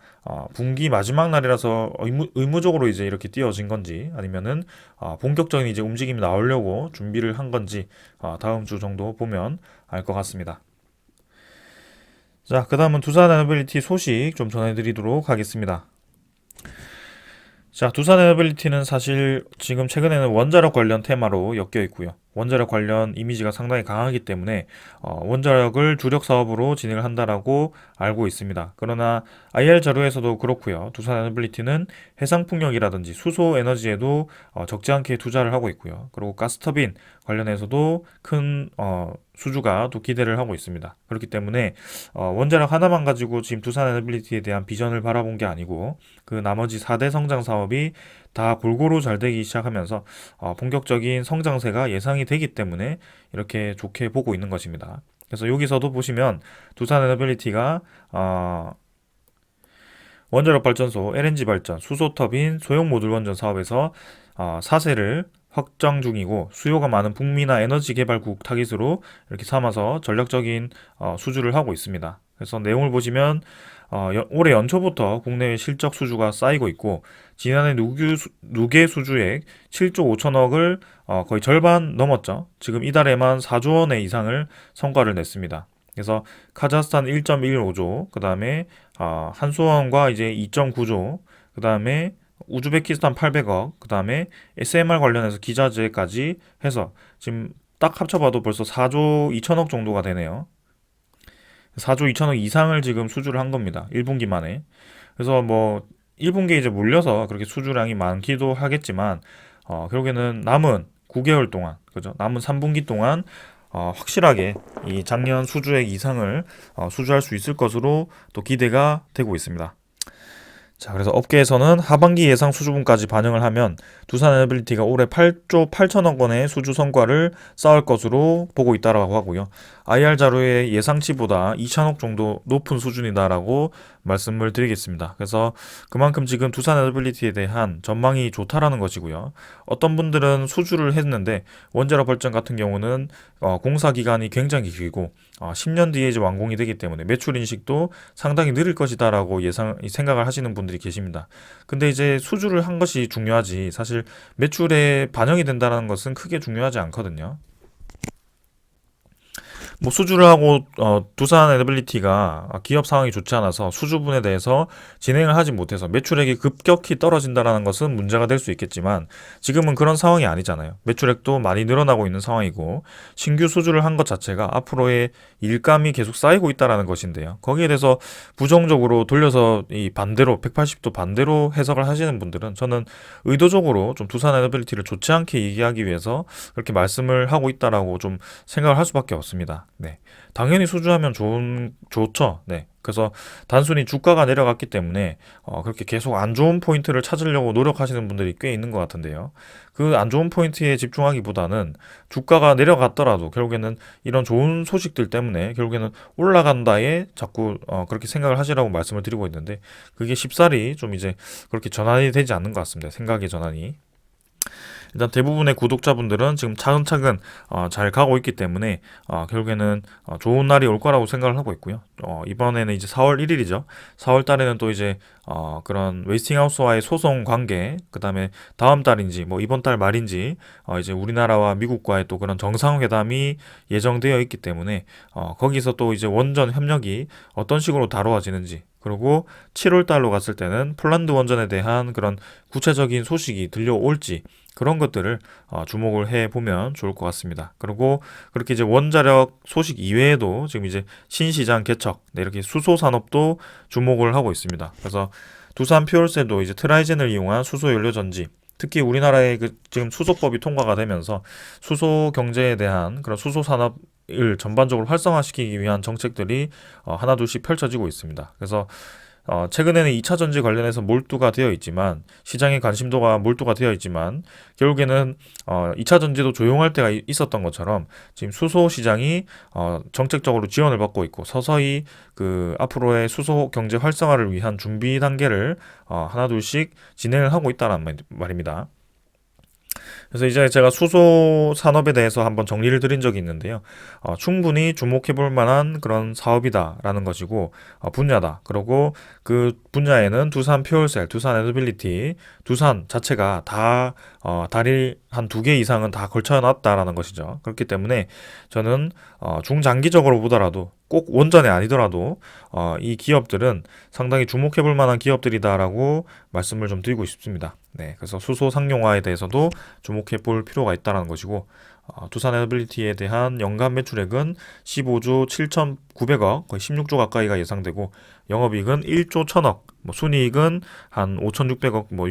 분기 마지막 날이라서 의무적으로 이제 이렇게 띄워진 건지 아니면은 본격적인 이제 움직임이 나오려고 준비를 한 건지 다음 주 정도 보면 알 것 같습니다. 자, 그 다음은 두산 에너빌리티 소식 좀 전해드리도록 하겠습니다. 자, 두산 에너빌리티는 사실 지금 최근에는 원자력 관련 테마로 엮여 있고요. 원자력 관련 이미지가 상당히 강하기 때문에 원자력을 주력 사업으로 진행을 한다라고 알고 있습니다. 그러나 IR 자료에서도 그렇고요. 두산 에너빌리티는 해상풍력이라든지 수소 에너지에도 적지 않게 투자를 하고 있고요. 그리고 가스터빈 관련해서도 큰 수주가 또 기대를 하고 있습니다. 그렇기 때문에 원자력 하나만 가지고 지금 두산 에너빌리티에 대한 비전을 바라본 게 아니고 그 나머지 4대 성장 사업이 다 골고루 잘 되기 시작하면서 본격적인 성장세가 예상이 되기 때문에 이렇게 좋게 보고 있는 것입니다. 그래서 여기서도 보시면 두산 에너빌리티가 원자력 발전소, LNG 발전, 수소 터빈, 소형 모듈 원전 사업에서 사세를 확장 중이고 수요가 많은 북미나 에너지 개발국 타깃으로 이렇게 삼아서 전략적인 수주를 하고 있습니다. 그래서 내용을 보시면 올해 연초부터 국내외 실적 수주가 쌓이고 있고 지난해 누계 수주액 7조 5천억을 거의 절반 넘었죠. 지금 이달에만 4조 원의 이상을 성과를 냈습니다. 그래서 카자흐스탄 1.15조, 그 다음에 한수원과 이제 2.9조, 그 다음에 우즈베키스탄 800억, 그 다음에 SMR 관련해서 기자재까지 해서 지금 딱 합쳐봐도 벌써 4조 2천억 정도가 되네요. 4조 2천억 이상을 지금 수주를 한 겁니다. 1분기 만에. 그래서 뭐 1분기에 이제 몰려서 그렇게 수주량이 많기도 하겠지만 결국에는 남은 9개월 동안, 그죠? 남은 3분기 동안 확실하게 이 작년 수주액 이상을 수주할 수 있을 것으로 또 기대가 되고 있습니다. 자, 그래서 업계에서는 하반기 예상 수주분까지 반영을 하면 두산 에너빌리티가 올해 8조 8천억 원의 수주 성과를 쌓을 것으로 보고 있다라고 하고요. IR 자료의 예상치보다 2천억 정도 높은 수준이다라고 말씀을 드리겠습니다. 그래서 그만큼 지금 두산 에너빌리티에 대한 전망이 좋다라는 것이고요. 어떤 분들은 수주를 했는데 원자력 발전 같은 경우는 공사 기간이 굉장히 길고 10년 뒤에 이제 완공이 되기 때문에 매출 인식도 상당히 느릴 것이다라고 생각을 하시는 분들이 계십니다. 근데 이제 수주를 한 것이 중요하지 사실 매출에 반영이 된다는 것은 크게 중요하지 않거든요. 뭐 수주를 하고 두산 에너빌리티가 기업 상황이 좋지 않아서 수주분에 대해서 진행을 하지 못해서 매출액이 급격히 떨어진다라는 것은 문제가 될 수 있겠지만 지금은 그런 상황이 아니잖아요. 매출액도 많이 늘어나고 있는 상황이고 신규 수주를 한 것 자체가 앞으로의 일감이 계속 쌓이고 있다라는 것인데요. 거기에 대해서 부정적으로 돌려서 이 반대로 180도 반대로 해석을 하시는 분들은 저는 의도적으로 좀 두산 에너빌리티를 좋지 않게 얘기하기 위해서 그렇게 말씀을 하고 있다라고 좀 생각을 할 수밖에 없습니다. 네. 당연히 수주하면 좋죠. 네. 그래서 단순히 주가가 내려갔기 때문에 그렇게 계속 안 좋은 포인트를 찾으려고 노력하시는 분들이 꽤 있는 것 같은데요. 그 안 좋은 포인트에 집중하기보다는 주가가 내려갔더라도 결국에는 이런 좋은 소식들 때문에 결국에는 올라간다에 자꾸 그렇게 생각을 하시라고 말씀을 드리고 있는데 그게 쉽사리 좀 이제 그렇게 전환이 되지 않는 것 같습니다. 생각의 전환이. 일단 대부분의 구독자분들은 지금 차근차근 잘 가고 있기 때문에 결국에는 좋은 날이 올 거라고 생각을 하고 있고요. 이번에는 이제 4월 1일이죠. 4월 달에는 또 이제 그런 웨스팅하우스와의 소송 관계, 그 다음에 다음 달인지 뭐 이번 달 말인지 이제 우리나라와 미국과의 또 그런 정상회담이 예정되어 있기 때문에 거기서 또 이제 원전 협력이 어떤 식으로 다루어지는지 그리고 7월 달로 갔을 때는 폴란드 원전에 대한 그런 구체적인 소식이 들려올지 그런 것들을 주목을 해 보면 좋을 것 같습니다. 그리고 그렇게 이제 원자력 소식 이외에도 지금 이제 신시장 개척, 네, 이렇게 수소 산업도 주목을 하고 있습니다. 그래서 두산 퓨얼셀도 이제 트라이젠을 이용한 수소 연료 전지, 특히 우리나라의 그 지금 수소법이 통과가 되면서 수소 경제에 대한 그런 수소 산업을 전반적으로 활성화시키기 위한 정책들이 하나둘씩 펼쳐지고 있습니다. 그래서 최근에는 2차 전지 관련해서 몰두가 되어 있지만 시장의 관심도가 몰두가 되어 있지만 결국에는 2차 전지도 조용할 때가 있었던 것처럼 지금 수소 시장이 정책적으로 지원을 받고 있고 서서히 그 앞으로의 수소 경제 활성화를 위한 준비 단계를 하나둘씩 진행을 하고 있다는 말입니다. 그래서 이제 제가 수소 산업에 대해서 한번 정리를 드린 적이 있는데요. 충분히 주목해 볼 만한 그런 사업이다라는 것이고, 분야다. 그리고 그 분야에는 두산 퓨얼셀, 두산 에너빌리티, 두산 자체가 다, 다리 한 2개 이상은 다 걸쳐놨다라는 것이죠. 그렇기 때문에 저는, 중장기적으로 보더라도 꼭 원전이 아니더라도 이 기업들은 상당히 주목해 볼 만한 기업들이다라고 말씀을 좀 드리고 싶습니다. 네, 그래서 수소 상용화에 대해서도 주목해 볼 필요가 있다는 것이고 두산 에너빌리티에 대한 연간 매출액은 15조 7,900억, 거의 16조 가까이가 예상되고 영업이익은 1조 1,000억, 뭐 순이익은 한 5,600억, 뭐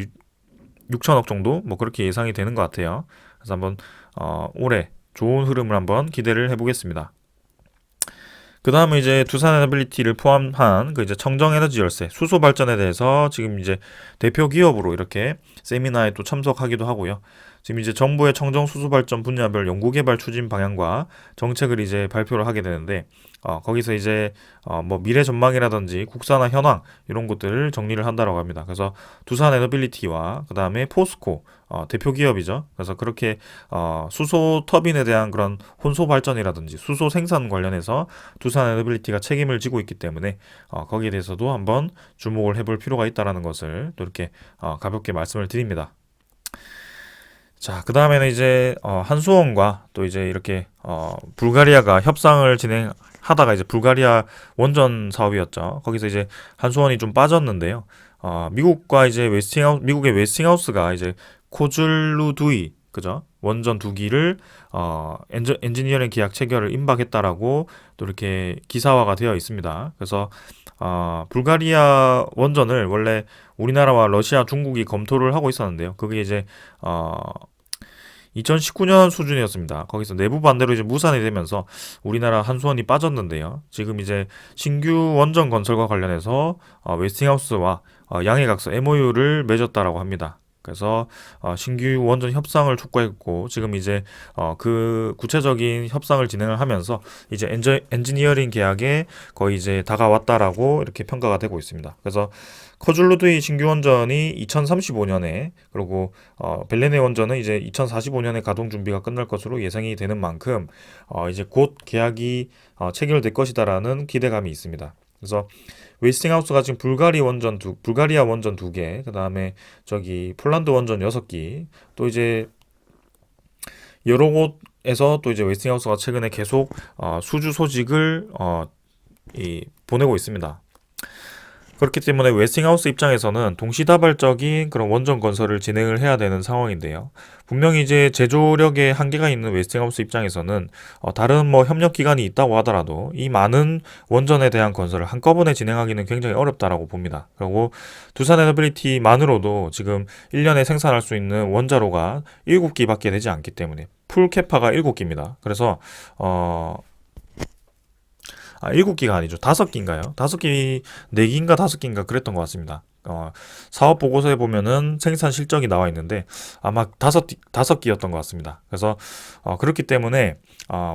6천억 정도 뭐 그렇게 예상이 되는 것 같아요. 그래서 한번 올해 좋은 흐름을 한번 기대를 해보겠습니다. 그 다음은 이제 두산 에너빌리티를 포함한 그 이제 청정 에너지 열쇠, 수소 발전에 대해서 지금 이제 대표 기업으로 이렇게 세미나에 또 참석하기도 하고요. 지금 이제 정부의 청정 수소 발전 분야별 연구개발 추진 방향과 정책을 이제 발표를 하게 되는데, 거기서 이제 뭐 미래 전망이라든지 국산화 현황 이런 것들을 정리를 한다라고 합니다. 그래서 두산 에너빌리티와 그 다음에 포스코 대표 기업이죠. 그래서 그렇게 수소 터빈에 대한 그런 혼소 발전이라든지 수소 생산 관련해서 두산 에너빌리티가 책임을 지고 있기 때문에 거기에 대해서도 한번 주목을 해볼 필요가 있다라는 것을 또 이렇게 가볍게 말씀을 드립니다. 자, 그 다음에는 이제 한수원과 또 이제 이렇게 불가리아가 협상을 진행하다가 이제 불가리아 원전 사업이었죠. 거기서 이제 한수원이 좀 빠졌는데요. 미국과 이제 미국의 웨스팅하우스가 이제 코줄루두이 그죠? 원전 두 기를 엔지니어링 계약 체결을 임박했다라고 또 이렇게 기사화가 되어 있습니다. 그래서 불가리아 원전을 원래 우리나라와 러시아, 중국이 검토를 하고 있었는데요. 그게 이제 2019년 수준이었습니다. 거기서 내부 반대로 이제 무산이 되면서 우리나라 한수원이 빠졌는데요. 지금 이제 신규 원전 건설과 관련해서 웨스팅하우스와 양해각서 MOU를 맺었다라고 합니다. 그래서 신규 원전 협상을 촉구했고 지금 이제 그 구체적인 협상을 진행을 하면서 이제 엔지니어링 계약에 거의 이제 다가왔다라고 이렇게 평가가 되고 있습니다. 그래서 커줄루드의 신규 원전이 2035년에 그리고 벨레네 원전은 이제 2045년에 가동 준비가 끝날 것으로 예상이 되는 만큼 이제 곧 계약이 체결될 것이다라는 기대감이 있습니다. 그래서 웨스팅하우스가 지금 불가리아 원전 두 개, 그 다음에 저기 폴란드 원전 6기, 또 이제 여러 곳에서 또 이제 웨스팅하우스가 최근에 계속 수주 소식을 보내고 있습니다. 그렇기 때문에 웨스팅하우스 입장에서는 동시다발적인 그런 원전 건설을 진행을 해야 되는 상황인데요. 분명히 이제 제조력에 한계가 있는 웨스팅하우스 입장에서는 다른 뭐 협력 기관이 있다고 하더라도 이 많은 원전에 대한 건설을 한꺼번에 진행하기는 굉장히 어렵다라고 봅니다. 그리고 두산 에너빌리티만으로도 지금 1년에 생산할 수 있는 원자로가 7기밖에 되지 않기 때문에 풀 캐파가 7기입니다. 그래서 7기가 아니죠. 5기인가요? 5기, 4기인가 5기인가 그랬던 것 같습니다. 사업 보고서에 보면은 생산 실적이 나와 있는데 아마 5기였던 것 같습니다. 그래서 그렇기 때문에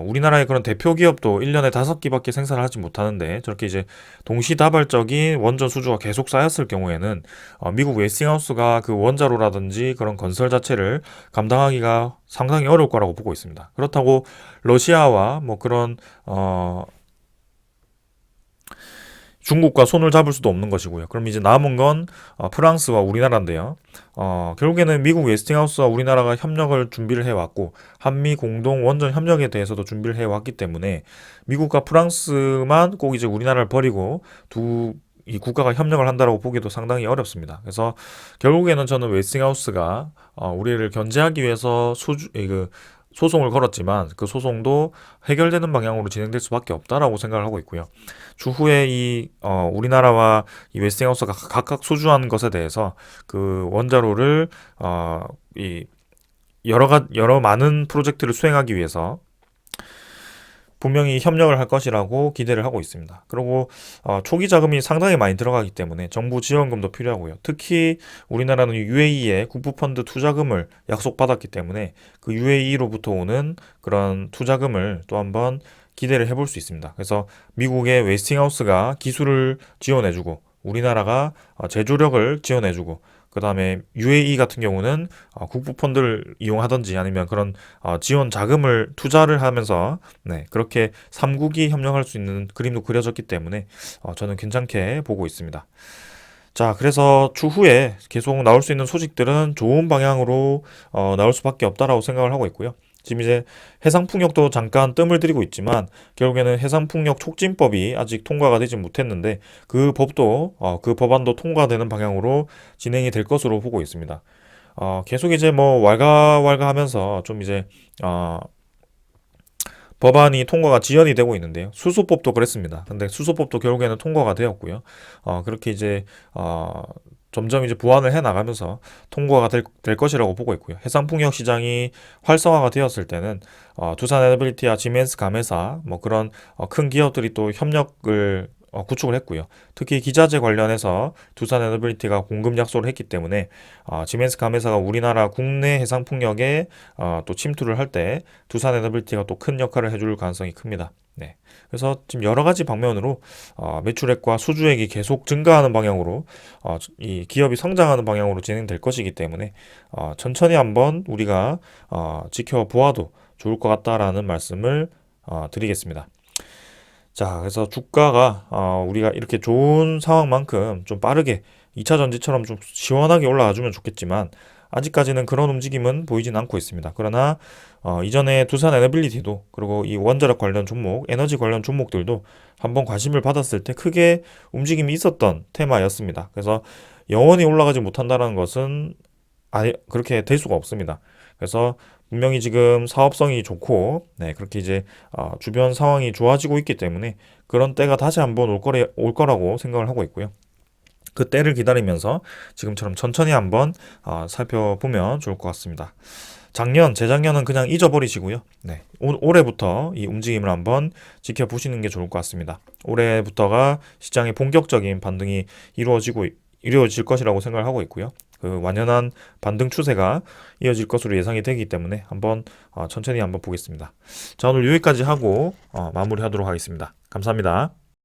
우리나라의 그런 대표 기업도 1년에 5기밖에 생산을 하지 못하는데 저렇게 이제 동시다발적인 원전 수주가 계속 쌓였을 경우에는 미국 웨스팅하우스가 그 원자로라든지 그런 건설 자체를 감당하기가 상당히 어려울 거라고 보고 있습니다. 그렇다고 러시아와 뭐 그런 중국과 손을 잡을 수도 없는 것이고요. 그럼 이제 남은 건 프랑스와 우리나라인데요. 결국에는 미국 웨스팅하우스와 우리나라가 협력을 준비를 해왔고 한미 공동 원전 협력에 대해서도 준비를 해왔기 때문에 미국과 프랑스만 꼭 이제 우리나라를 버리고 이 국가가 협력을 한다라고 보기도 상당히 어렵습니다. 그래서 결국에는 저는 웨스팅하우스가 우리를 견제하기 위해서 소송을 걸었지만 그 소송도 해결되는 방향으로 진행될 수밖에 없다라고 생각을 하고 있고요. 추후에 우리나라와 이 웨스팅하우스가 각각 소주한 것에 대해서 그 원자로를 이 여러 많은 프로젝트를 수행하기 위해서 분명히 협력을 할 것이라고 기대를 하고 있습니다. 그리고 초기 자금이 상당히 많이 들어가기 때문에 정부 지원금도 필요하고요. 특히 우리나라는 UAE의 국부펀드 투자금을 약속받았기 때문에 그 UAE로부터 오는 그런 투자금을 또 한번 기대를 해볼 수 있습니다. 그래서 미국의 웨스팅하우스가 기술을 지원해주고 우리나라가 제조력을 지원해주고 그 다음에 UAE 같은 경우는 국부 펀드를 이용하든지 아니면 그런 지원 자금을 투자를 하면서 그렇게 3국이 협력할 수 있는 그림도 그려졌기 때문에 저는 괜찮게 보고 있습니다. 자, 그래서 추후에 계속 나올 수 있는 소식들은 좋은 방향으로 나올 수밖에 없다라고 생각을 하고 있고요. 지금 이제 해상풍력도 잠깐 뜸을 들이고 있지만 결국에는 해상풍력 촉진법이 아직 통과가 되지 못했는데 그 법도 그 법안도 통과되는 방향으로 진행이 될 것으로 보고 있습니다. 계속 이제 뭐 왈가왈가하면서 좀 이제 법안이 통과가 지연이 되고 있는데요. 수소법도 그랬습니다. 근데 수소법도 결국에는 통과가 되었고요. 그렇게 이제 점점 이제 부안을 해 나가면서 통과가 될 것이라고 보고 있고요. 해상풍력 시장이 활성화가 되었을 때는 두산 에너빌리티와 지멘스 가메사 뭐 그런 큰 기업들이 또 협력을 구축을 했고요. 특히 기자재 관련해서 두산 에너빌리티가 공급 약속을 했기 때문에 지멘스 가메사가 우리나라 국내 해상풍력에 또 침투를 할 때 두산 에너빌리티가 또 큰 역할을 해줄 가능성이 큽니다. 네. 그래서 지금 여러 가지 방면으로 매출액과 수주액이 계속 증가하는 방향으로 이 기업이 성장하는 방향으로 진행될 것이기 때문에 천천히 한번 우리가 지켜보아도 좋을 것 같다라는 말씀을 드리겠습니다. 자, 그래서 주가가 우리가 이렇게 좋은 상황만큼 좀 빠르게 2차 전지처럼 좀 시원하게 올라와 주면 좋겠지만 아직까지는 그런 움직임은 보이진 않고 있습니다. 그러나 이전에 두산 에너빌리티도 그리고 이 원자력 관련 종목, 에너지 관련 종목들도 한번 관심을 받았을 때 크게 움직임이 있었던 테마였습니다. 그래서 영원히 올라가지 못한다는 것은 아니, 그렇게 될 수가 없습니다. 그래서 분명히 지금 사업성이 좋고, 네, 그렇게 이제 주변 상황이 좋아지고 있기 때문에 그런 때가 다시 한번 올 거라고 생각을 하고 있고요. 그 때를 기다리면서 지금처럼 천천히 한번 살펴보면 좋을 것 같습니다. 재작년은 그냥 잊어버리시고요. 네, 올해부터 이 움직임을 한번 지켜보시는 게 좋을 것 같습니다. 올해부터가 시장의 본격적인 반등이 이루어질 것이라고 생각을 하고 있고요. 그 완연한 반등 추세가 이어질 것으로 예상이 되기 때문에 한번 천천히 한번 보겠습니다. 자, 오늘 여기까지 하고 마무리하도록 하겠습니다. 감사합니다.